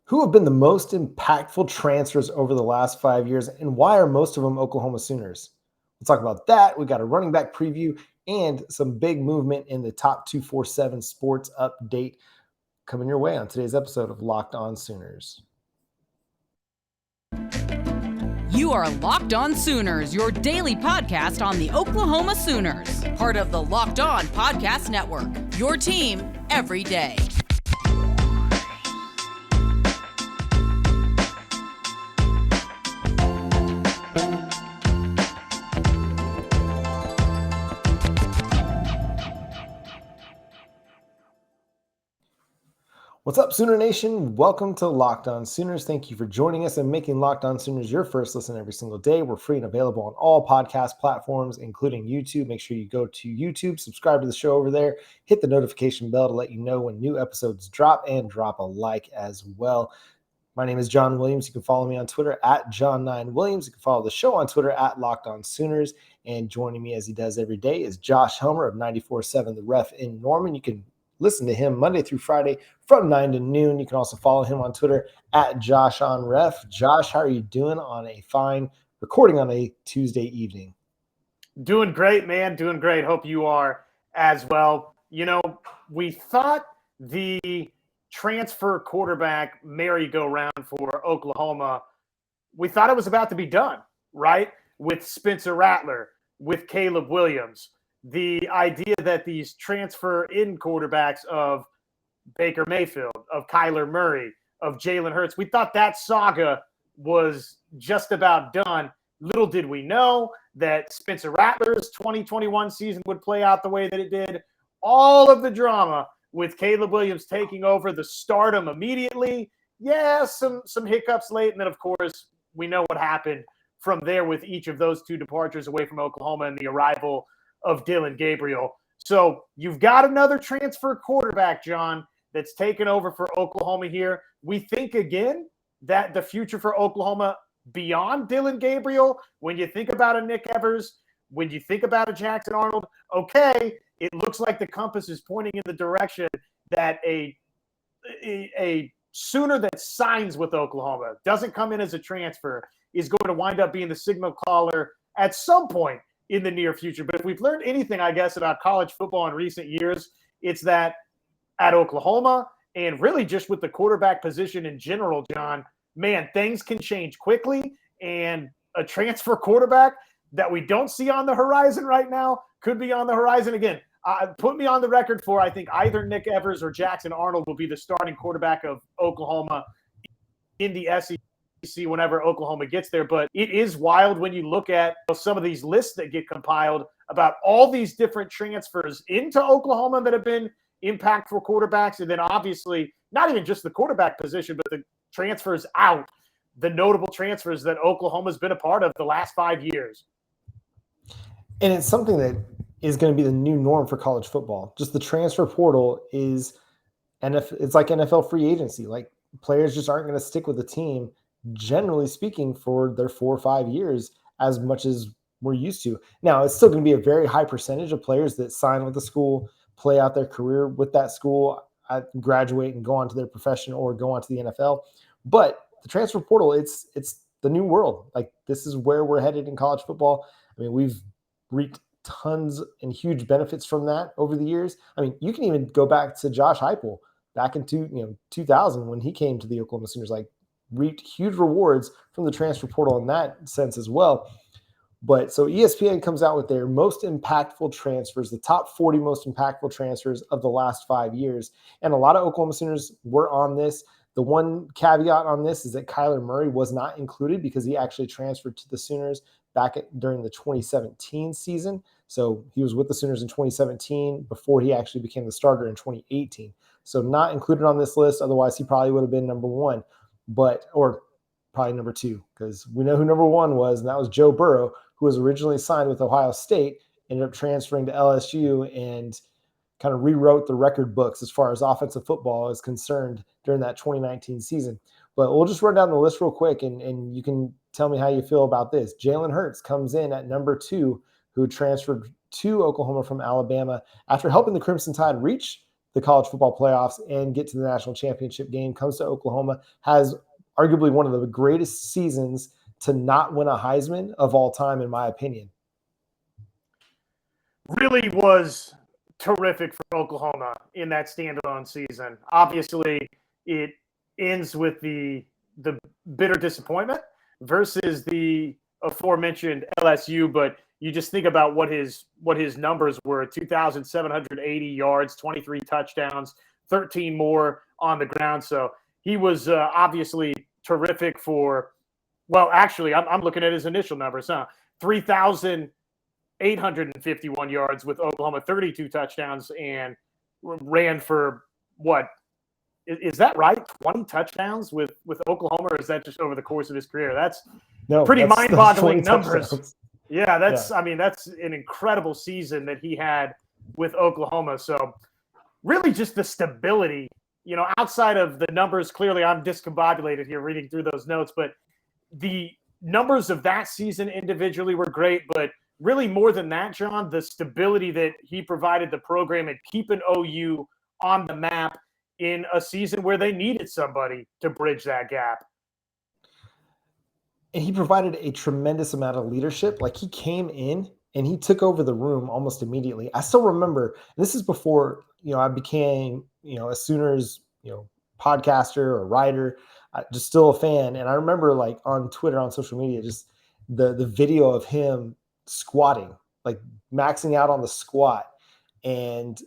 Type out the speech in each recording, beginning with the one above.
Who have been the most impactful transfers over the last 5 years, and why are most of them Oklahoma Sooners? We'll talk about that. We got a running back preview and some big movement in the top 247 sports update coming your way on today's episode of Locked On Sooners. You are Locked On Sooners, your daily podcast on the Oklahoma Sooners, part of the Locked On Podcast Network, your team every day. What's up, Sooner Nation? Welcome to Locked On Sooners. Thank you for joining us and making Locked On Sooners your first listen every single day. We're free and available on all podcast platforms, including YouTube. Make sure you go to YouTube, subscribe to the show over there, hit the notification bell to let you know when new episodes drop, and drop a like as well. My name is John Williams. You can follow me on Twitter at John9Williams. You can follow the show on Twitter at Locked On Sooners. And joining me as he does every day is Josh Helmer of 94.7 The Ref in Norman. You can listen to him Monday through Friday from 9 to noon. You can also follow him on Twitter at JoshOnRef. Josh, how are you doing on a fine recording on a Tuesday evening? Doing great, man. Doing great. Hope you are as well. You know, we thought the transfer quarterback merry-go-round for Oklahoma, we thought it was about to be done, right? With Spencer Rattler, with Caleb Williams. The idea that these transfer-in quarterbacks of Baker Mayfield, of Kyler Murray, of Jalen Hurts, we thought that saga was just about done. Little did we know that Spencer Rattler's 2021 season would play out the way that it did. All of the drama with Caleb Williams taking over the stardom immediately. Yeah, some hiccups late, and then, of course, we know what happened from there with each of those two departures away from Oklahoma and the arrival of Dillon Gabriel. So you've got another transfer quarterback, John, that's taken over for Oklahoma here. We think again that the future for Oklahoma beyond Dillon Gabriel, when you think about a Nick Evers, when you think about a Jackson Arnold, okay, it looks like the compass is pointing in the direction that a Sooner that signs with Oklahoma, doesn't come in as a transfer, is going to wind up being the signal caller at some point in the near future. But if we've learned anything, I guess, about college football in recent years, it's that at Oklahoma and really just with the quarterback position in general, John, man, things can change quickly. And a transfer quarterback that we don't see on the horizon right now could be on the horizon again. Put me on the record for, I think either Nick Evers or Jackson Arnold will be the starting quarterback of Oklahoma in the SEC whenever Oklahoma gets there. But it is wild when you look at some of these lists that get compiled about all these different transfers into Oklahoma that have been impactful quarterbacks. And then obviously not even just the quarterback position, but the transfers out, the notable transfers that Oklahoma's been a part of the last 5 years. And it's something that is going to be the new norm for college football. Just the transfer portal is, it's like NFL free agency. Like, players just aren't going to stick with the team, generally speaking, for their 4 or 5 years as much as we're used to. Now, it's still going to be a very high percentage of players that sign with the school, play out their career with that school, graduate and go on to their profession or go on to the NFL. But the transfer portal, it's the new world. Like, this is where we're headed in college football. I mean, we've reaped tons and huge benefits from that over the years. I mean, you can even go back to Josh Heupel back in 2000 when he came to the Oklahoma Sooners, like, reaped huge rewards from the transfer portal in that sense as well. But so ESPN comes out with their most impactful transfers, the top 40 most impactful transfers of the last 5 years. And a lot of Oklahoma Sooners were on this. The one caveat on this is that Kyler Murray was not included because he actually transferred to the Sooners during the 2017 season. So he was with the Sooners in 2017 before he actually became the starter in 2018. So not included on this list. Otherwise, he probably would have been number one, or probably number two, because we know who number one was, and that was Joe Burrow, who was originally signed with Ohio State, ended up transferring to LSU and kind of rewrote the record books as far as offensive football is concerned during that 2019 season. But we'll just run down the list real quick, and you can tell me how you feel about this. Jalen Hurts comes in at number 2, who transferred to Oklahoma from Alabama after helping the Crimson Tide reach the college football playoffs and get to the national championship game, comes to Oklahoma, has arguably one of the greatest seasons to not win a Heisman of all time, in my opinion. Really was terrific for Oklahoma in that standalone season. Obviously, it ends with the bitter disappointment versus the aforementioned LSU, but you just think about what his numbers were: 2,780 yards, 23 touchdowns, 13 more on the ground. So he was obviously terrific for. Well, actually, I'm looking at his initial numbers. 3,851 yards with Oklahoma, 32 touchdowns, and ran for what? Is that right? 20 touchdowns with Oklahoma, or is that just over the course of his career? That's pretty mind-boggling numbers. Touchdowns. Yeah, that's I mean, that's an incredible season that he had with Oklahoma. So really just the stability, outside of the numbers, clearly I'm discombobulated here reading through those notes, but the numbers of that season individually were great, but really more than that, John, the stability that he provided the program and keeping OU on the map in a season where they needed somebody to bridge that gap. And he provided a tremendous amount of leadership. Like, he came in and he took over the room almost immediately. I still remember, this is before, I became, a Sooners, podcaster or writer, just still a fan. And I remember, like, on Twitter, on social media, just the video of him squatting, like maxing out on the squat, and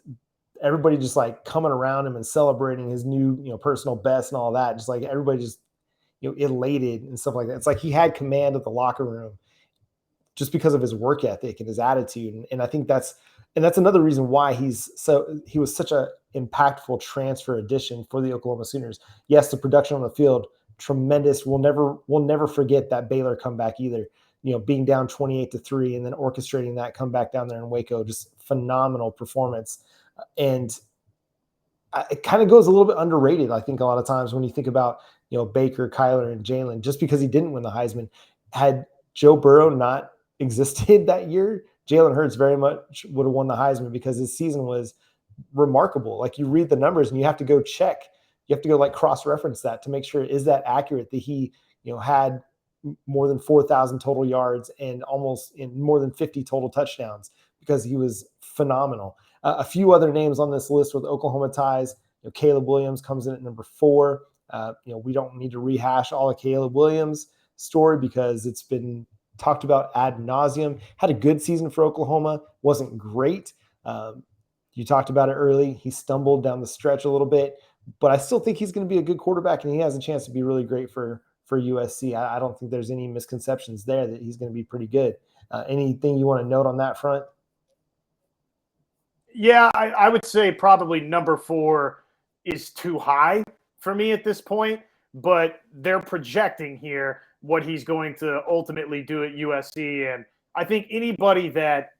everybody just like coming around him and celebrating his new, personal best and all that. Just like everybody just, elated and stuff like that. It's like he had command of the locker room just because of his work ethic and his attitude. And I think that's another reason why he was such a impactful transfer addition for the Oklahoma Sooners. Yes, the production on the field, tremendous. We'll never forget that Baylor comeback either. Being down 28-3 and then orchestrating that comeback down there in Waco, just phenomenal performance. And it kind of goes a little bit underrated, I think, a lot of times when you think about, Baker, Kyler, and Jalen, just because he didn't win the Heisman. Had Joe Burrow not existed that year, Jalen Hurts very much would have won the Heisman, because his season was remarkable. Like, you read the numbers and you have to go check. You have to go like cross-reference that to make sure, is that accurate, that he, had more than 4,000 total yards and almost in more than 50 total touchdowns, because he was phenomenal. A few other names on this list with Oklahoma ties. Caleb Williams comes in at number 4. We don't need to rehash all of Caleb Williams' story because it's been talked about ad nauseum. Had a good season for Oklahoma, wasn't great. You talked about it early. He stumbled down the stretch a little bit, but I still think he's going to be a good quarterback, and he has a chance to be really great for USC. I don't think there's any misconceptions there that he's going to be pretty good. Anything you want to note on that front? Yeah, I would say probably number 4 is too high for me at this point, but they're projecting here what he's going to ultimately do at USC. And I think anybody that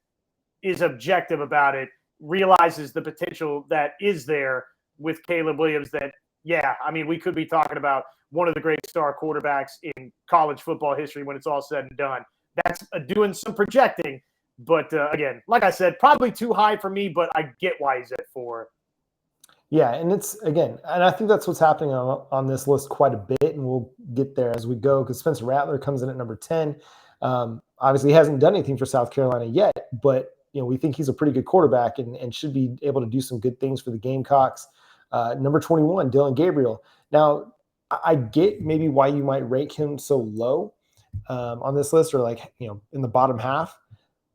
is objective about it realizes the potential that is there with Caleb Williams. That, we could be talking about one of the great star quarterbacks in college football history when it's all said and done. That's doing some projecting. But again, like I said, probably too high for me, but I get why he's at 4. Yeah, and and I think that's what's happening on this list quite a bit, and we'll get there as we go, because Spencer Rattler comes in at number 10. Obviously, he hasn't done anything for South Carolina yet, but we think he's a pretty good quarterback and should be able to do some good things for the Gamecocks. Number 21, Dillon Gabriel. Now, I get maybe why you might rank him so low on this list, or like, in the bottom half,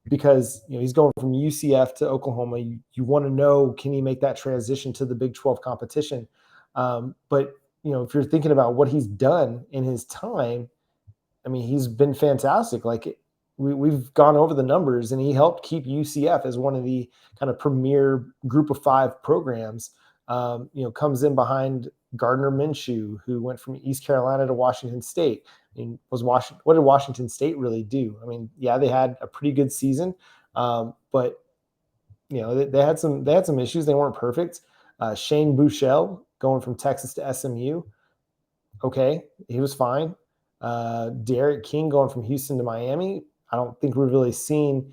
because he's going from UCF to Oklahoma. You want to know, can he make that transition to the Big 12 competition? But if you're thinking about what he's done in his time, I mean, he's been fantastic. Like, we've gone over the numbers, and he helped keep UCF as one of the kind of premier Group of 5 programs. Comes in behind Gardner Minshew, who went from East Carolina to Washington State. I mean, what did Washington State really do? I mean, yeah, they had a pretty good season, but they had some issues. They weren't perfect. Shane Buechele going from Texas to SMU. Okay, he was fine. Derek King going from Houston to Miami. I don't think we've really seen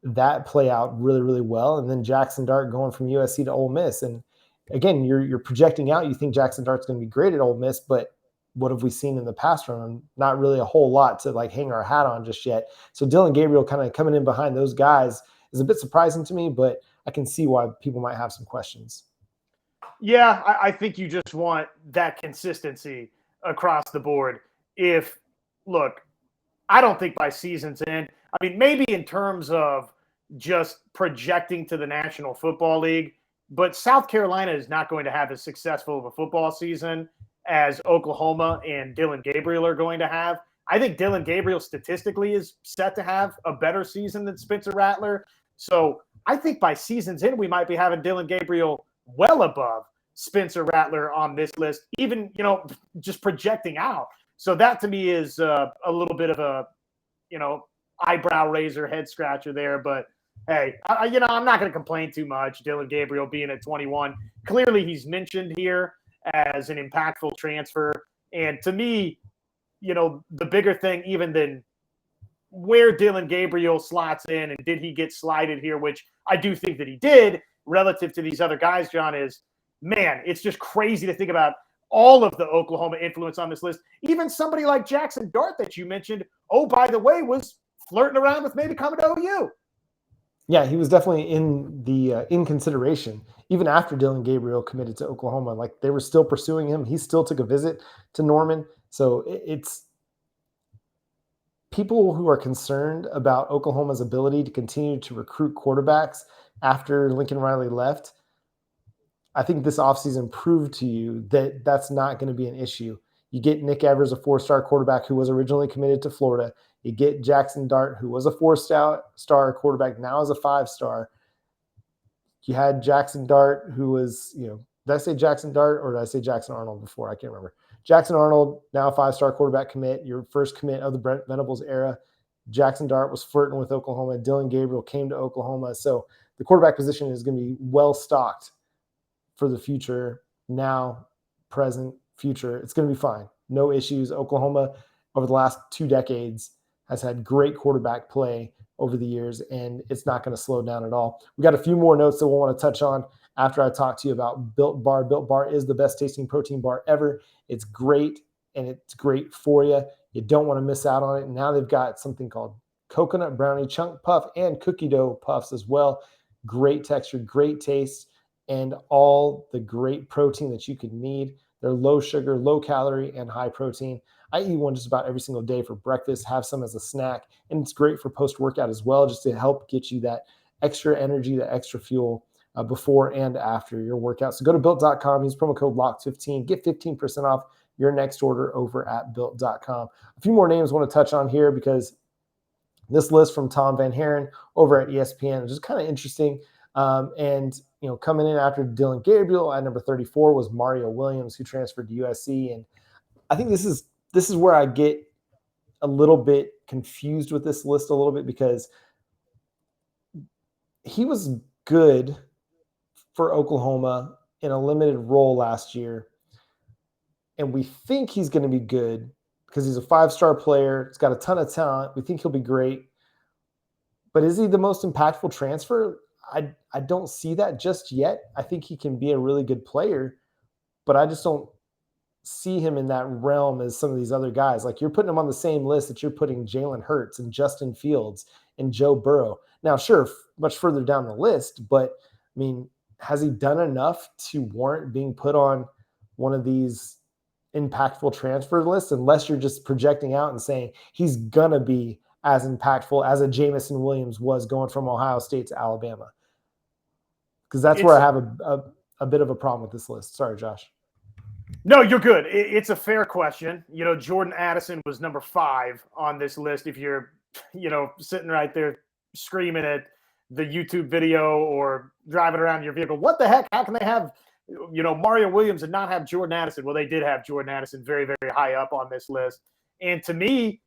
that play out really, really well. And then Jackson Dart going from USC to Ole Miss. And again, you're projecting out. You think Jackson Dart's going to be great at Ole Miss, but what have we seen in the past from him? Not really a whole lot to like hang our hat on just yet. So Dillon Gabriel kind of coming in behind those guys is a bit surprising to me, but I can see why people might have some questions. Yeah, I think you just want that consistency across the board. Look, I don't think by season's end, I mean, maybe in terms of just projecting to the National Football League, but South Carolina is not going to have as successful of a football season as Oklahoma and Dillon Gabriel are going to have. I think Dillon Gabriel statistically is set to have a better season than Spencer Rattler. So I think by season's end, we might be having Dillon Gabriel well above Spencer Rattler on this list, even, just projecting out. So that to me is a little bit of a, eyebrow raiser, head scratcher there. But hey, I'm not going to complain too much. Dillon Gabriel being at 21, clearly he's mentioned here as an impactful transfer. And to me, the bigger thing even than where Dillon Gabriel slots in and did he get slided here, which I do think that he did relative to these other guys, John, is, man, it's just crazy to think about all of the Oklahoma influence on this list. Even somebody like Jackson Dart that you mentioned, oh, by the way, was flirting around with maybe coming to OU. Yeah, he was definitely in consideration even after Dillon Gabriel committed to Oklahoma. Like they were still pursuing him. He still took a visit to Norman. So it's people who are concerned about Oklahoma's ability to continue to recruit quarterbacks after Lincoln Riley left. I think this offseason proved to you that that's not going to be an issue. You get Nick Evers, a 4-star quarterback who was originally committed to Florida. You get Jackson Dart, who was a 4-star quarterback, now is a 5-star. You had Jackson Dart, who was, did I say Jackson Dart or did I say Jackson Arnold before? I can't remember. Jackson Arnold, now a 5-star quarterback commit, your first commit of the Brent Venables era. Jackson Dart was flirting with Oklahoma. Dillon Gabriel came to Oklahoma. So the quarterback position is going to be well stocked for the future, now, present, future. It's going to be fine. No issues. Oklahoma, over the last 2 decades, has had great quarterback play over the years, and it's not going to slow down at all. We got a few more notes that we'll want to touch on after I talk to you about Built Bar. Built Bar is the best tasting protein bar ever. It's great, and it's great for you. You don't want to miss out on it. Now they've got something called coconut brownie chunk puff and cookie dough puffs as well. Great texture, great taste, and all the great protein that you could need. They're low sugar, low calorie, and high protein. I eat one just about every single day for breakfast, have some as a snack, and it's great for post-workout as well, just to help get you that extra energy, that extra fuel before and after your workout. So go to Built.com, use promo code LOCK15, get 15% off your next order over at Built.com. A few more names I want to touch on here because this list from Tom Van Haren over at ESPN is just kind of interesting. Coming in after Dillon Gabriel at number 34 was Mario Williams, who transferred to USC. And I think this is where I get a little bit confused with this list a little bit, because he was good for Oklahoma in a limited role last year. And we think he's going to be good because he's a 5-star player. He's got a ton of talent. We think he'll be great. But is he the most impactful transfer? I don't see that just yet. I think he can be a really good player, but I just don't see him in that realm as some of these other guys. Like, you're putting him on the same list that you're putting Jalen Hurts and Justin Fields and Joe Burrow. Now, sure, much further down the list, but I mean, has he done enough to warrant being put on one of these impactful transfer lists, unless you're just projecting out and saying he's going to be as impactful as a Jamison Williams was going from Ohio State to Alabama? Because that's where I have a bit of a problem with this list. Sorry, Josh. No, you're good. It's a fair question. Jordan Addison was number 5 on this list. If you're, sitting right there screaming at the YouTube video or driving around your vehicle, what the heck? How can they have, Mario Williams and not have Jordan Addison? Well, they did have Jordan Addison very, very high up on this list. And to me,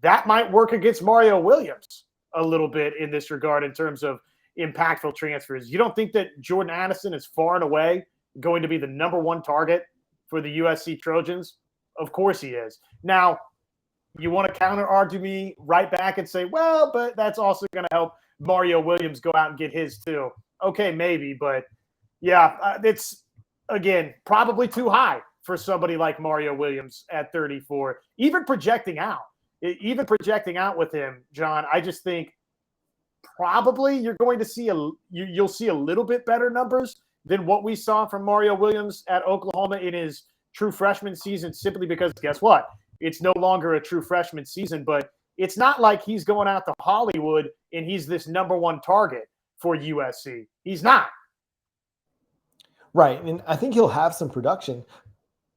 that might work against Mario Williams a little bit in this regard in terms of impactful transfers. You don't think that Jordan Addison is far and away going to be the number 1 target for the USC Trojans? Of course he is. Now, you want to counter argue me right back and say, well, but that's also going to help Mario Williams go out and get his too. Okay, maybe, but Yeah, it's, again, probably too high for somebody like Mario Williams at 34. Even projecting out with him, John, I just think probably you're going to see you'll see a little bit better numbers than what we saw from Mario Williams at Oklahoma in his true freshman season, simply because guess what? It's no longer a true freshman season, but it's not like he's going out to Hollywood and he's this number one target for USC. He's not. Right. And I think he'll have some production.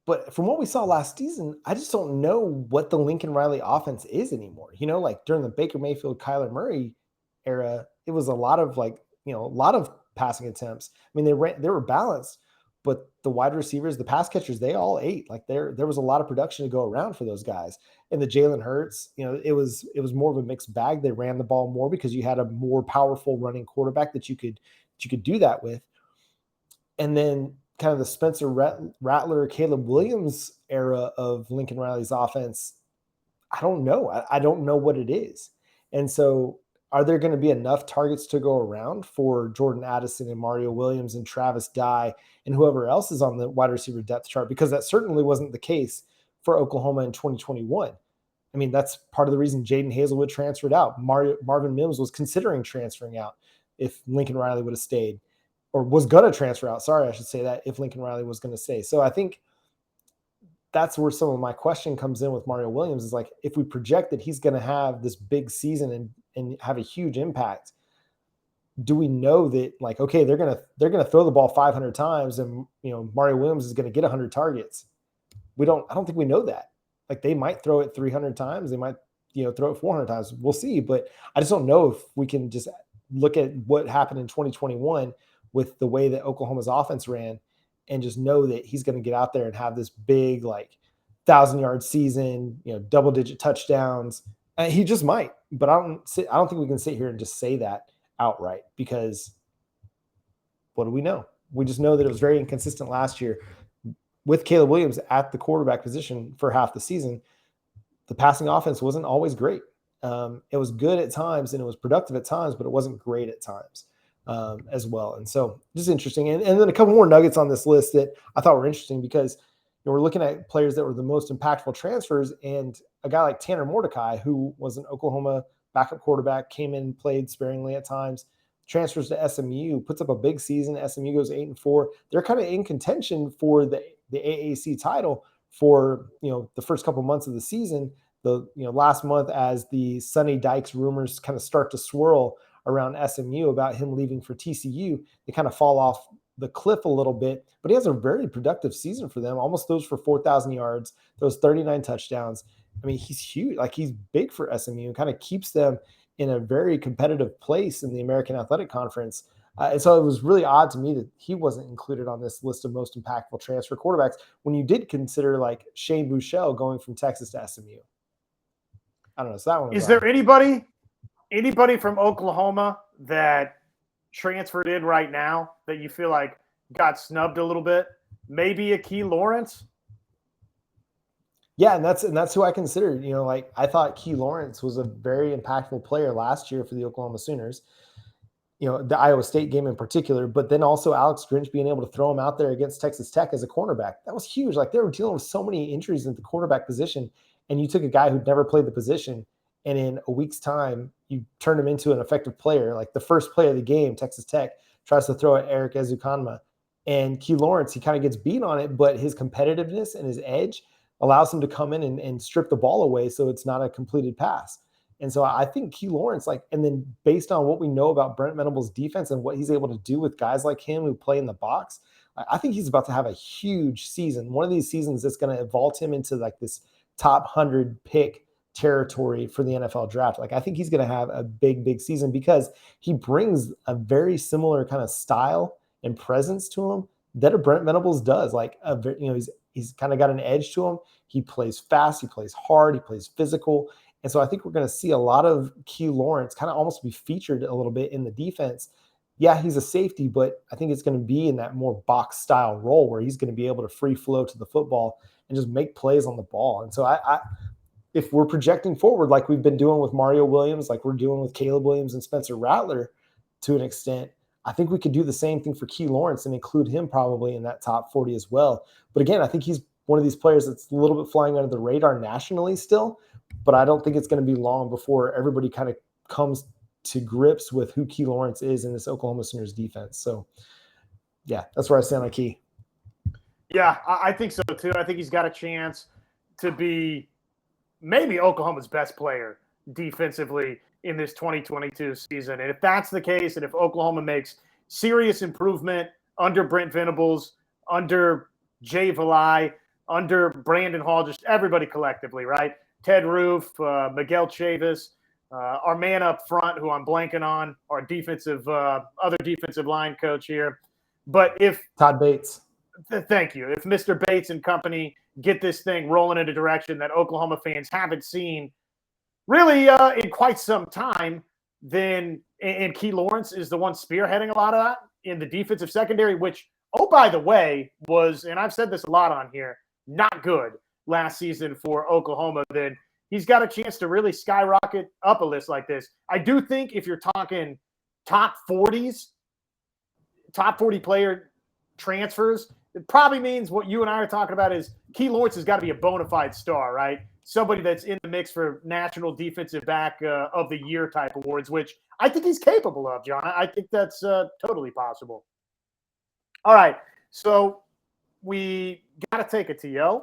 But from what we saw last season, I just don't know what the Lincoln Riley offense is anymore. Like during the Baker Mayfield, Kyler Murray era, it was a lot of a lot of passing attempts. I mean, they were balanced, but the wide receivers, the pass catchers, they all ate. Like there was a lot of production to go around for those guys. And the Jalen Hurts, it was more of a mixed bag. They ran the ball more because you had a more powerful running quarterback that you could do that with. And then kind of the Spencer Rattler, Caleb Williams era of Lincoln Riley's offense, I don't know. I don't know what it is. And so are there going to be enough targets to go around for Jordan Addison and Mario Williams and Travis Dye and whoever else is on the wide receiver depth chart? Because that certainly wasn't the case for Oklahoma in 2021. I mean, that's part of the reason Jaden Hazelwood transferred out. Marvin Mims was considering transferring out if Lincoln Riley would have stayed. Or was going to transfer out. Sorry, I should say that, if Lincoln Riley was going to stay. So I think that's where some of my question comes in with Mario Williams is like, if we project that he's going to have this big season and have a huge impact, do we know that okay, they're going to throw the ball 500 times and, Mario Williams is going to get 100 targets? I don't think we know that. Like they might throw it 300 times. They might, throw it 400 times. We'll see. But I just don't know if we can just look at what happened in 2021 with the way that Oklahoma's offense ran and just know that he's going to get out there and have this big 1,000-yard season, double-digit touchdowns. And he just might, but I don't think we can sit here and just say that outright, because what do we know? We just know that it was very inconsistent last year with Caleb Williams at the quarterback position for half the season. The passing offense wasn't always great. It was good at times and it was productive at times, but it wasn't great at times. As well. And so just interesting. And then a couple more nuggets on this list that I thought were interesting, because we're looking at players that were the most impactful transfers, and a guy like Tanner Mordecai, who was an Oklahoma backup quarterback, came in, played sparingly at times, transfers to SMU, puts up a big season. SMU goes 8-4. They're kind of in contention for the AAC title for, the first couple months of the season. The, last month, as the Sonny Dykes rumors kind of start to swirl around SMU about him leaving for TCU, they kind of fall off the cliff a little bit, but he has a very productive season for them. Almost throws for 4,000 yards, throws 39 touchdowns. I mean, he's huge. He's big for SMU and kind of keeps them in a very competitive place in the American Athletic Conference. And so it was really odd to me that he wasn't included on this list of most impactful transfer quarterbacks when you did consider Shane Buechele going from Texas to SMU. I don't know. So that one is there anybody from Oklahoma that transferred in right now that you feel like got snubbed a little bit? Maybe a Key Lawrence? Yeah, and that's who I considered. I thought Key Lawrence was a very impactful player last year for the Oklahoma Sooners. The Iowa State game in particular, but then also Alex Grinch being able to throw him out there against Texas Tech as a cornerback. That was huge. They were dealing with so many injuries at the quarterback position, and you took a guy who'd never played the position, and in a week's time, you turned him into an effective player. The first play of the game, Texas Tech tries to throw at Eric Ezukanma, and Key Lawrence, he kind of gets beat on it, but his competitiveness and his edge allows him to come in and strip the ball away so it's not a completed pass. And so I think Key Lawrence, and then based on what we know about Brent Venables' defense and what he's able to do with guys like him who play in the box, I think he's about to have a huge season. One of these seasons that's going to vault him into this top 100 pick territory for the NFL draft. I think he's going to have a big, big season because he brings a very similar kind of style and presence to him that a Brent Venables does. He's kind of got an edge to him. He plays fast, he plays hard, he plays physical. And so I think we're going to see a lot of Key Lawrence kind of almost be featured a little bit in the defense. Yeah, he's a safety, but I think it's going to be in that more box style role where he's going to be able to free flow to the football and just make plays on the ball. And so I if we're projecting forward like we've been doing with Mario Williams, like we're doing with Caleb Williams and Spencer Rattler to an extent, I think we could do the same thing for Key Lawrence and include him probably in that top 40 as well. But again, I think he's one of these players that's a little bit flying under the radar nationally still, but I don't think it's going to be long before everybody kind of comes to grips with who Key Lawrence is in this Oklahoma Sooners defense. So yeah, that's where I stand on Key. Yeah, I think so too. I think he's got a chance to be maybe Oklahoma's best player defensively in this 2022 season. And if that's the case, and if Oklahoma makes serious improvement under Brent Venables, under Jay Valai, under Brandon Hall, just everybody collectively, right? Ted Roof, Miguel Chavis, our man up front, who I'm blanking on, our other defensive line coach here. But if Todd Bates. Thank you. If Mr. Bates and company get this thing rolling in a direction that Oklahoma fans haven't seen really in quite some time, then and Key Lawrence is the one spearheading a lot of that in the defensive secondary, which, oh, by the way, was, and I've said this a lot on here, not good last season for Oklahoma, then he's got a chance to really skyrocket up a list like this. I do think if you're talking top 40 player transfers, it probably means what you and I are talking about is Key Lawrence has got to be a bona fide star, right? Somebody that's in the mix for National Defensive Back of the Year type awards, which I think he's capable of, John. I think that's totally possible. All right, so we got to take a TO.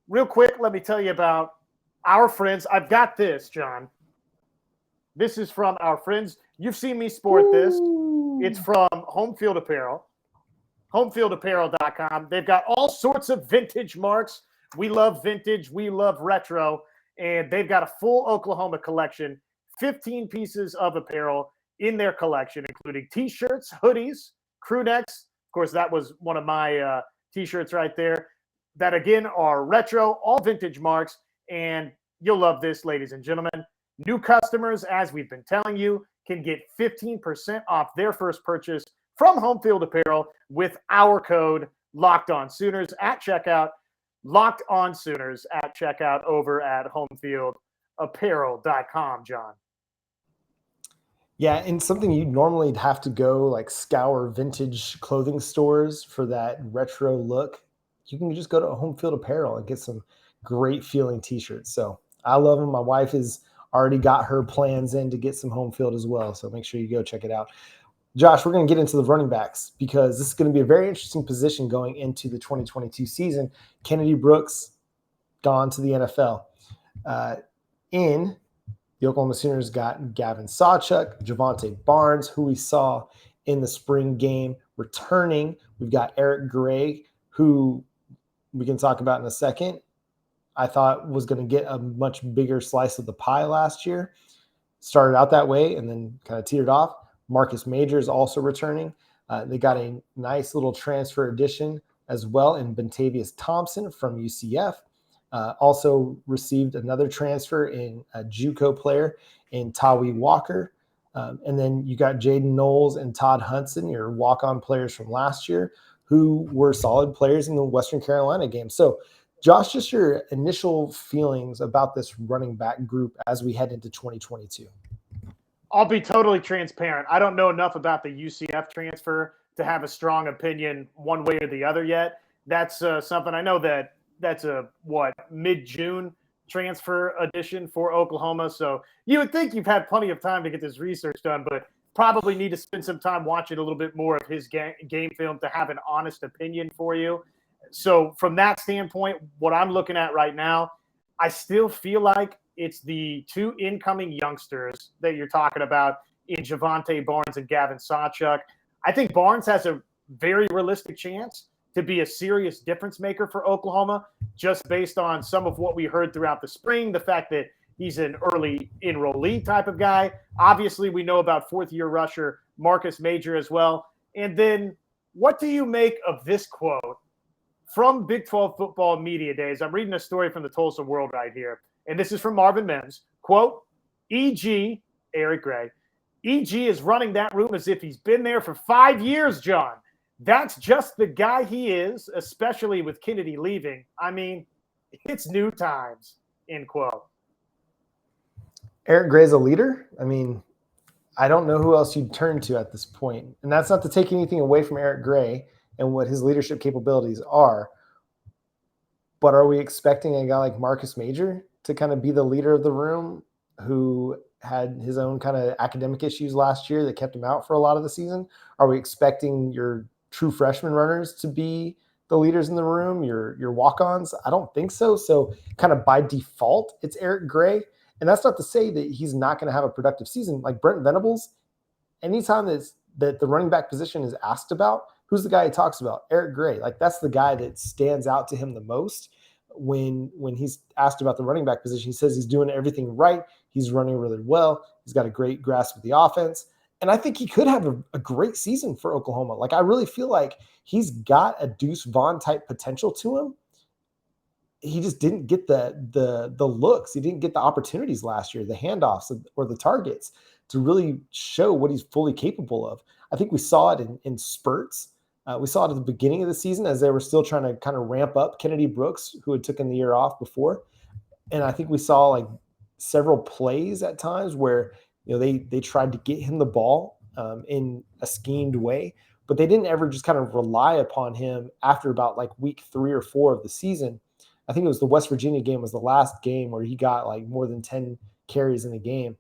Real quick, let me tell you about our friends. I've got this, John. This is from our friends. You've seen me sport this. It's from Homefield Apparel. Homefieldapparel.com. They've got all sorts of vintage marks. We love vintage. We love retro. And they've got a full Oklahoma collection, 15 pieces of apparel in their collection, including T-shirts, hoodies, crew necks. Of course, that was one of my T-shirts right there that, again, are retro, all vintage marks. And you'll love this, ladies and gentlemen. New customers, as we've been telling you, can get 15% off their first purchase from Homefield Apparel with our code LOCKEDONSooners at checkout. Locked On Sooners at checkout over at homefieldapparel.com, John. Yeah, and something you normally have to go like scour vintage clothing stores for that retro look. You can just go to Homefield Apparel and get some great feeling T-shirts. So I love them. My wife has already got her plans in to get some Homefield as well. So make sure you go check it out. Josh, we're going to get into the running backs because this is going to be a very interesting position going into the 2022 season. Kennedy Brooks gone to the NFL. In the Oklahoma Sooners got Gavin Sawchuk, Javonte Barnes, who we saw in the spring game returning. We've got Eric Gray, who we can talk about in a second. I thought was going to get a much bigger slice of the pie last year. Started out that way and then kind of teetered off. Marcus Major is also returning. They got a nice little transfer addition as well in Bentavious Thompson from UCF. Also received another transfer in a JUCO player in Tawi Walker. And then you got Jaden Knowles and Todd Hudson, your walk-on players from last year, who were solid players in the Western Carolina game. So, Josh, just your initial feelings about this running back group as we head into 2022. I'll be totally transparent. I don't know enough about the UCF transfer to have a strong opinion one way or the other yet. That's something I know that's a mid-June transfer addition for Oklahoma. So you would think you've had plenty of time to get this research done, but probably need to spend some time watching a little bit more of his game film to have an honest opinion for you. So from that standpoint, what I'm looking at right now, I still feel like it's the two incoming youngsters that you're talking about in Javonte Barnes and Gavin Sawchuk. I think Barnes has a very realistic chance to be a serious difference maker for Oklahoma, just based on some of what we heard throughout the spring, the fact that he's an early enrollee type of guy. Obviously, we know about fourth-year rusher Marcus Major as well. And then what do you make of this quote from Big 12 football media days? I'm reading a story from the Tulsa World right here. And this is from Marvin Mims. Quote, EG, Eric Gray, EG is running that room as if he's been there for 5 years, John. That's just the guy he is, especially with Kennedy leaving. I mean, it's new times, end quote. Eric Gray's a leader. I mean, I don't know who else you'd turn to at this point. And that's not to take anything away from Eric Gray and what his leadership capabilities are. But are we expecting a guy like Marcus Major to kind of be the leader of the room, who had his own kind of academic issues last year that kept him out for a lot of the season? Are we expecting your true freshman runners to be the leaders in the room, your walk-ons? I don't think so. So kind of by default, it's Eric Gray. And that's not to say that he's not going to have a productive season. Like Brent Venables, anytime that the running back position is asked about, who's the guy he talks about? Eric Gray. Like that's the guy that stands out to him the most when he's asked about the running back position. He says he's doing everything right. He's running really well. He's got a great grasp of the offense. And I think he could have a great season for Oklahoma. Like I really feel like he's got a Deuce Vaughn type potential to him. He just didn't get the looks. He didn't get the opportunities last year, the handoffs or the targets to really show what he's fully capable of. I think we saw it in spurts. We saw it at the beginning of the season as they were still trying to kind of ramp up Kennedy Brooks, who had taken the year off before. And I think we saw like several plays at times where, they tried to get him the ball in a schemed way, but they didn't ever just kind of rely upon him after about like week 3 or 4 of the season. I think it was the West Virginia game was the last game where he got like more than 10 carries in the game.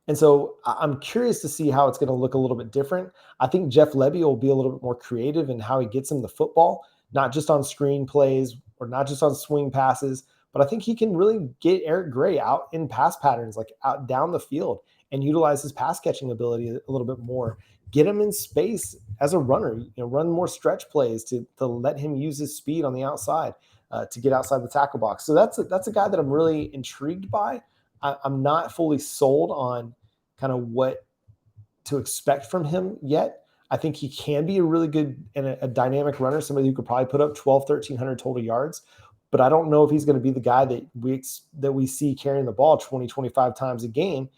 And so I'm curious to see how it's going to look a little bit different. I think Jeff Lebby will be a little bit more creative in how he gets him the football, not just on screen plays or not just on swing passes, but I think he can really get Eric Gray out in pass patterns, like out down the field, and utilize his pass catching ability a little bit more. Get him in space as a runner, run more stretch plays to let him use his speed on the outside to get outside the tackle box. So that's a guy that I'm really intrigued by. I'm not fully sold on kind of what to expect from him yet. I think he can be a really good and a dynamic runner, somebody who could probably put up 1,300 total yards. But I don't know if he's going to be the guy that we see carrying the ball 20, 25 times a game,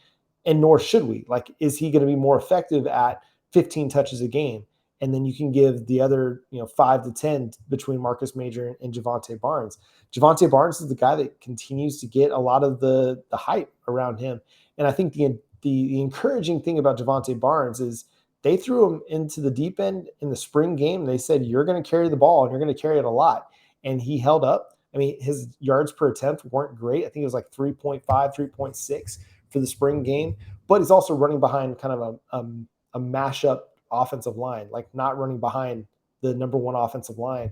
and nor should we. Like, is he going to be more effective at 15 touches a game? And then you can give the other, 5 to 10 between Marcus Major and Javonte Barnes. Javonte Barnes is the guy that continues to get a lot of the hype around him. And I think the encouraging thing about Javonte Barnes is they threw him into the deep end in the spring game. They said, you're going to carry the ball and you're going to carry it a lot. And he held up. I mean, his yards per attempt weren't great. I think it was like 3.5, 3.6 for the spring game. But he's also running behind kind of a mashup offensive line, like not running behind the number one offensive line.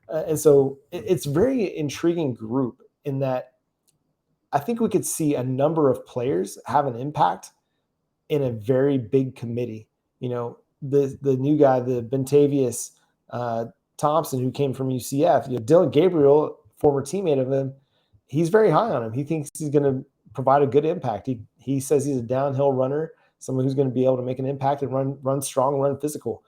And so it's very intriguing group in that I think we could see a number of players have an impact in a very big committee. The new guy, the Bentavious Thompson, who came from UCF, Dillon Gabriel, former teammate of him, he's very high on him. He thinks he's going to provide a good impact. He says he's a downhill runner, someone who's going to be able to make an impact and run strong, run physical.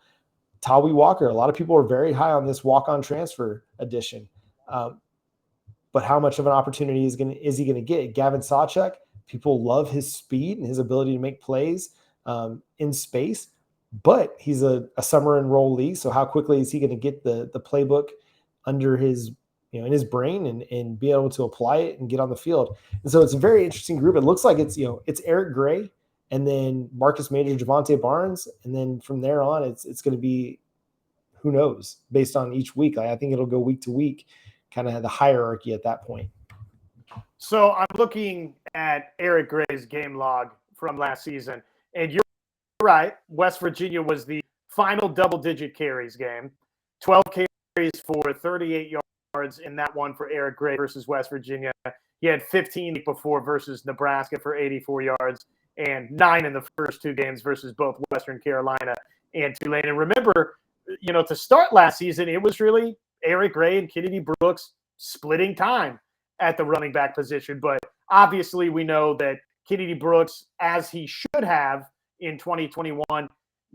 Tawi Walker, a lot of people are very high on this walk-on transfer addition. But how much of an opportunity is he going to get? Gavin Sawchuk, people love his speed and his ability to make plays in space, but he's a summer enrollee. So how quickly is he going to get the playbook under his in his brain and be able to apply it and get on the field? And so it's a very interesting group. It looks like it's Eric Gray and then Marcus Major, Javonte Barnes. And then from there on, it's going to be, who knows, based on each week. I think it'll go week to week, kind of the hierarchy at that point. So I'm looking at Eric Gray's game log from last season, and you're right. West Virginia was the final double-digit carries game, 12 carries for 38 yards in that one for Eric Gray versus West Virginia. He had 15 before versus Nebraska for 84 yards and 9 in the first 2 games versus both Western Carolina and Tulane. And remember, to start last season, it was really Eric Gray and Kennedy Brooks splitting time at the running back position. But obviously we know that Kennedy Brooks, as he should have in 2021,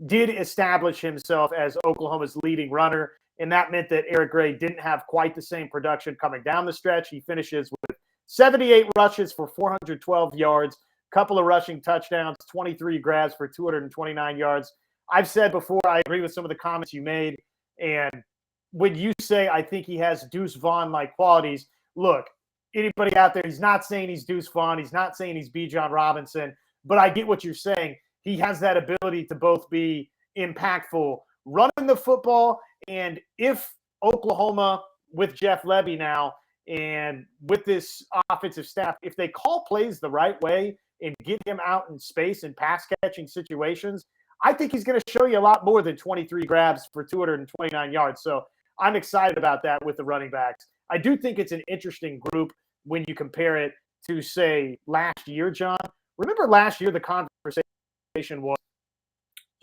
did establish himself as Oklahoma's leading runner. And that meant that Eric Gray didn't have quite the same production coming down the stretch. He finishes with 78 rushes for 412 yards, couple of rushing touchdowns, 23 grabs for 229 yards. I've said before, I agree with some of the comments you made. And when you say, I think he has Deuce Vaughn-like qualities, look, anybody out there, he's not saying he's Deuce Vaughn. He's not saying he's Bijan Robinson. but I get what you're saying. He has that ability to both be impactful running the football, and if Oklahoma with Jeff Lebby now and with this offensive staff, if they call plays the right way and get him out in space and pass catching situations, I think he's going to show you a lot more than 23 grabs for 229 yards. So I'm excited about that with the running backs. I do think it's an interesting group when you compare it to, say, last year, John. Remember last year, the conversation was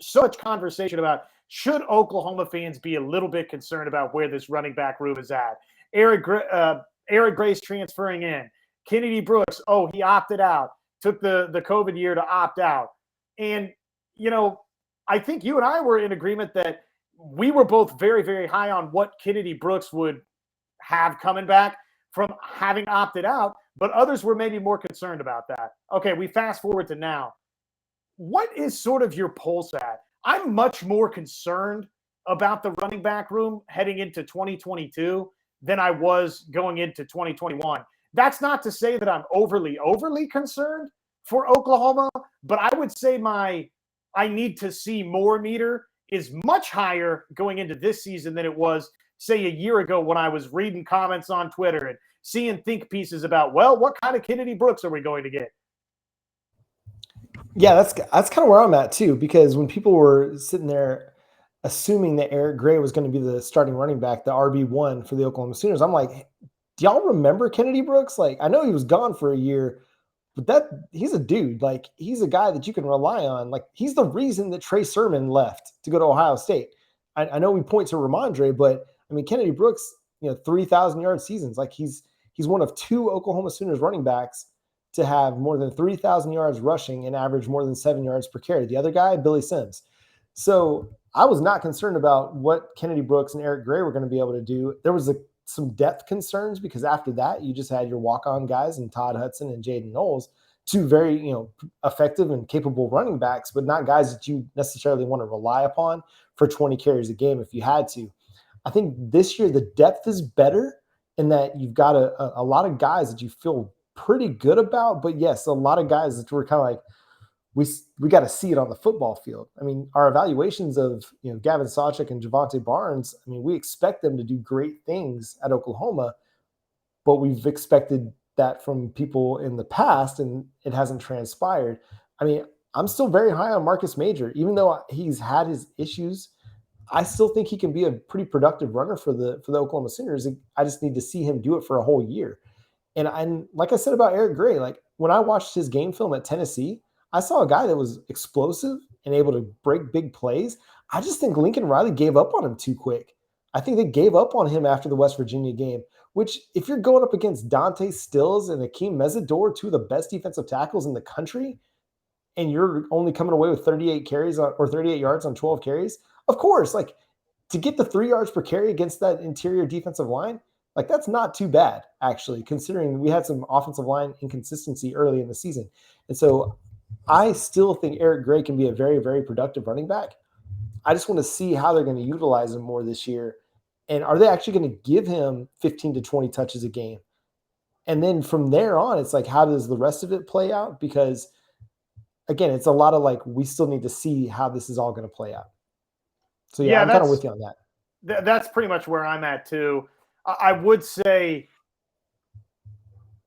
so much conversation about should Oklahoma fans be a little bit concerned about where this running back room is at. Eric Gray's transferring in. Kennedy Brooks, he opted out. Took the COVID year to opt out. And, I think you and I were in agreement that we were both very, very high on what Kennedy Brooks would have coming back from having opted out, but others were maybe more concerned about that. Okay, we fast forward to now. What is sort of your pulse at? I'm much more concerned about the running back room heading into 2022 than I was going into 2021. That's not to say that I'm overly concerned for Oklahoma, but I would say I need to see more meter is much higher going into this season than it was, say, a year ago when I was reading comments on Twitter and seeing think pieces about, what kind of Kennedy Brooks are we going to get? Yeah, that's kind of where I'm at too, because when people were sitting there assuming that Eric Gray was going to be the starting running back, the RB1 for the Oklahoma Sooners, I'm like, do y'all remember Kennedy Brooks? Like, I know he was gone for a year, but he's a dude. Like, he's a guy that you can rely on. Like, he's the reason that Trey Sermon left to go to Ohio State. I know we point to Ramondre, but I mean, Kennedy Brooks, 3,000 yard seasons. Like, he's one of two Oklahoma Sooners running backs to have more than 3,000 yards rushing and average more than 7 yards per carry. The other guy, Billy Sims. So I was not concerned about what Kennedy Brooks and Eric Gray were going to be able to do. There was some depth concerns because after that, you just had your walk-on guys and Todd Hudson and Jaden Knowles, two very, effective and capable running backs, but not guys that you necessarily want to rely upon for 20 carries a game if you had to. I think this year the depth is better in that you've got a lot of guys that you feel pretty good about, but yes, a lot of guys that were kind of like, we got to see it on the football field. I mean, our evaluations of, Gavin Sawchuk and Javante Barnes, I mean, we expect them to do great things at Oklahoma, but we've expected that from people in the past and it hasn't transpired. I mean, I'm still very high on Marcus Major, even though he's had his issues. I still think he can be a pretty productive runner for the Oklahoma Sooners. I just need to see him do it for a whole year. And like I said about Eric Gray, like when I watched his game film at Tennessee, I saw a guy that was explosive and able to break big plays. I just think Lincoln Riley gave up on him too quick. I think they gave up on him after the West Virginia game, which if you're going up against Dante Stills and Akeem Mesidor, two of the best defensive tackles in the country, and you're only coming away with 38 carries or 38 yards on 12 carries, of course, like to get the 3 yards per carry against that interior defensive line, like that's not too bad, actually, considering we had some offensive line inconsistency early in the season. And so I still think Eric Gray can be a very, very productive running back. I just want to see how they're going to utilize him more this year. And are they actually going to give him 15 to 20 touches a game? And then from there on, it's like, how does the rest of it play out? Because, again, it's a lot of like, we still need to see how this is all going to play out. So, yeah I'm kind of with you on that. That's pretty much where I'm at, too. I would say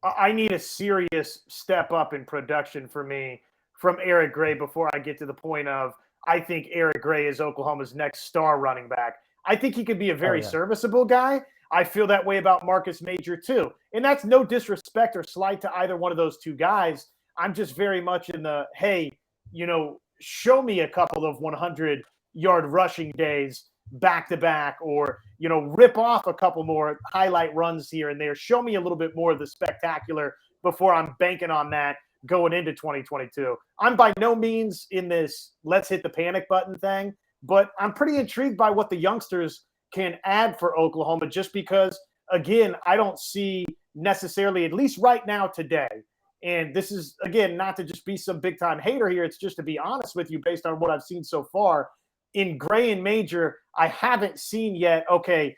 I need a serious step up in production for me from Eric Gray before I get to the point of I think Eric Gray is Oklahoma's next star running back. I think he could be a very serviceable guy. I feel that way about Marcus Major too. And that's no disrespect or slight to either one of those two guys. I'm just very much in the, hey, show me a couple of 100-yard rushing days back to back, or, rip off a couple more highlight runs here and there. Show me a little bit more of the spectacular before I'm banking on that going into 2022. I'm by no means in this let's hit the panic button thing, but I'm pretty intrigued by what the youngsters can add for Oklahoma, just because, again, I don't see necessarily, at least right now today, and this is, again, not to just be some big-time hater here, it's just to be honest with you based on what I've seen so far. In Gray and Major, I haven't seen yet, okay,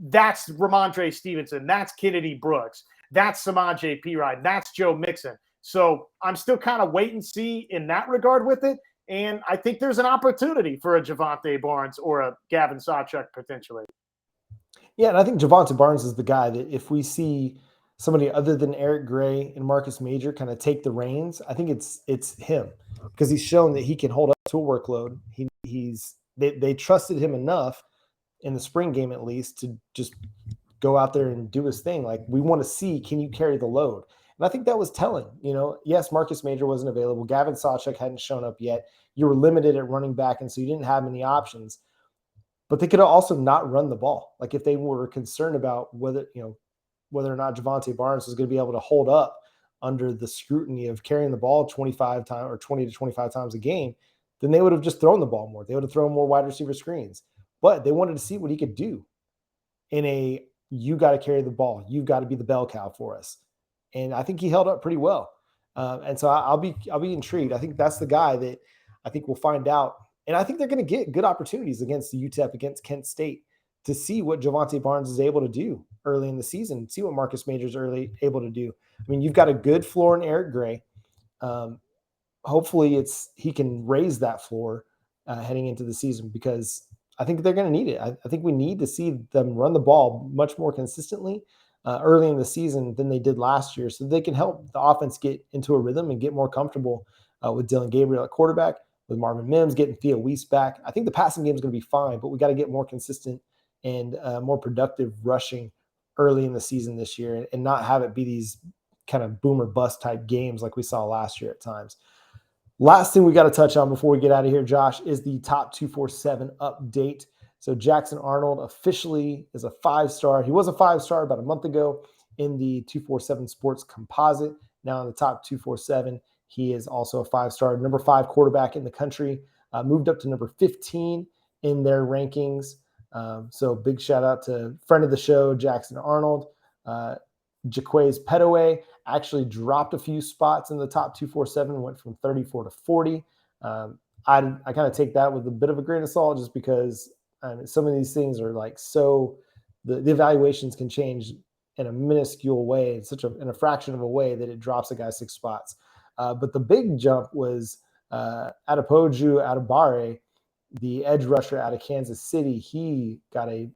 that's Ramondre Stevenson, that's Kennedy Brooks, that's Samaje Perine, that's Joe Mixon. So I'm still kind of wait and see in that regard with it. And I think there's an opportunity for a Javante Barnes or a Gavin Sawchuk potentially. Yeah, and I think Javante Barnes is the guy that if we see somebody other than Eric Gray and Marcus Major kind of take the reins, I think it's him because he's shown that he can hold up to a workload. They trusted him enough in the spring game at least to just go out there and do his thing. Like, we want to see, can you carry the load? And I think that was telling. Yes, Marcus Major wasn't available. Gavin Sawchuk hadn't shown up yet. You were limited at running back, and so you didn't have many options. But they could have also not run the ball. Like, if they were concerned about whether or not Javante Barnes was going to be able to hold up under the scrutiny of carrying the ball 25 times or 20 to 25 times a game, then they would have just thrown the ball more. They would have thrown more wide receiver screens. But they wanted to see what he could do you got to carry the ball. You've got to be the bell cow for us. And I think he held up pretty well. And so I'll be intrigued. I think that's the guy that I think we'll find out. And I think they're going to get good opportunities against the UTEP, against Kent State, to see what Javante Barnes is able to do early in the season, see what Marcus Major is able to do. I mean, you've got a good floor in Eric Gray. Hopefully he can raise that floor heading into the season, because I think they're going to need it. I think we need to see them run the ball much more consistently early in the season than they did last year, so they can help the offense get into a rhythm and get more comfortable with Dillon Gabriel at quarterback, with Marvin Mims, getting Theo Weiss back. I think the passing game is going to be fine, but we got to get more consistent and more productive rushing early in the season this year, and not have it be these kind of boom or bust type games like we saw last year at times. Last thing we got to touch on before we get out of here, Josh, is the top 247 update. So Jackson Arnold officially is a 5-star. He was a 5-star about a month ago in the 247 Sports Composite. Now in the top 247, he is also a 5-star, number 5 quarterback in the country, moved up to number 15 in their rankings. So big shout out to friend of the show, Jackson Arnold. Jaquez Petaway actually dropped a few spots in the top 247, went from 34 to 40. I kind of take that with a bit of a grain of salt, just because some of these things are like, so the evaluations can change in a minuscule way, in a fraction of a way, that it drops a guy 6 spots. But the big jump was Adepoju Adebare, the edge rusher out of Kansas City. He got a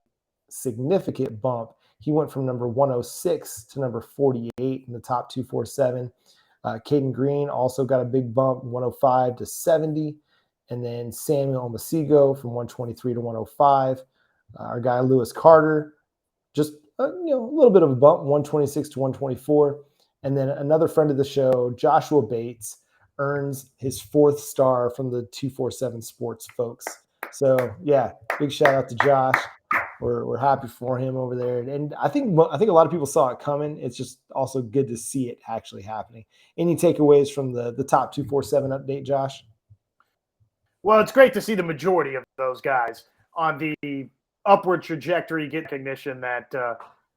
significant bump. He went from number 106 to number 48 in the top 247. Caden Green also got a big bump, 105 to 70. And then Samuel Omasigo from 123 to 105. Our guy Lewis Carter, just a little bit of a bump, 126 to 124. And then another friend of the show, Joshua Bates, earns his 4th star from the 247 Sports folks. So yeah, big shout out to Josh. We're happy for him over there, and I think a lot of people saw it coming. It's just also good to see it actually happening. Any takeaways from the top 247 update, Josh? Well, it's great to see the majority of those guys on the upward trajectory get recognition that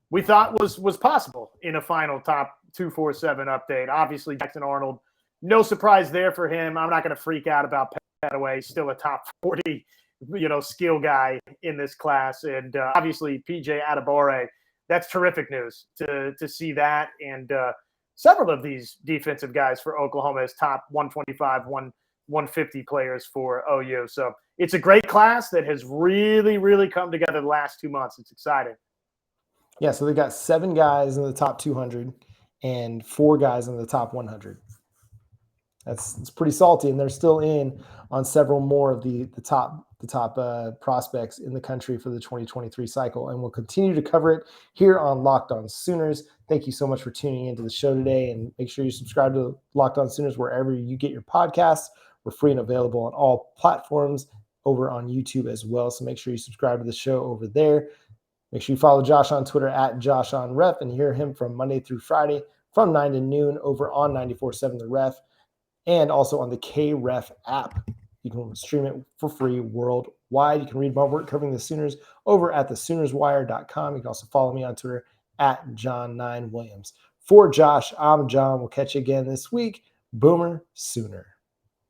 we thought was possible in a final top 247 update. Obviously, Jackson Arnold, no surprise there for him. I'm not going to freak out about Petaway, still a top 40 skill guy in this class. And obviously PJ Adebare, that's terrific news to see that. And several of these defensive guys for Oklahoma as top 125, 150 players for OU. So it's a great class that has really, really come together the last 2 months. It's exciting. Yeah, so they got 7 guys in the top 200 and 4 guys in the top 100. It's pretty salty, and they're still in on several more of the top prospects in the country for the 2023 cycle, and we'll continue to cover it here on Locked On Sooners. Thank you so much for tuning into the show today, and make sure you subscribe to Locked On Sooners wherever you get your podcasts. We're free and available on all platforms, over on YouTube as well, so make sure you subscribe to the show over there. Make sure you follow Josh on Twitter at JoshOnRef and hear him from Monday through Friday from 9 to noon over on 94.7 The Ref, and also on the KREF app. You can stream it for free worldwide. You can read my work covering the Sooners over at thesoonerswire.com. You can also follow me on Twitter at John9Williams. For Josh, I'm John. We'll catch you again this week. Boomer Sooner.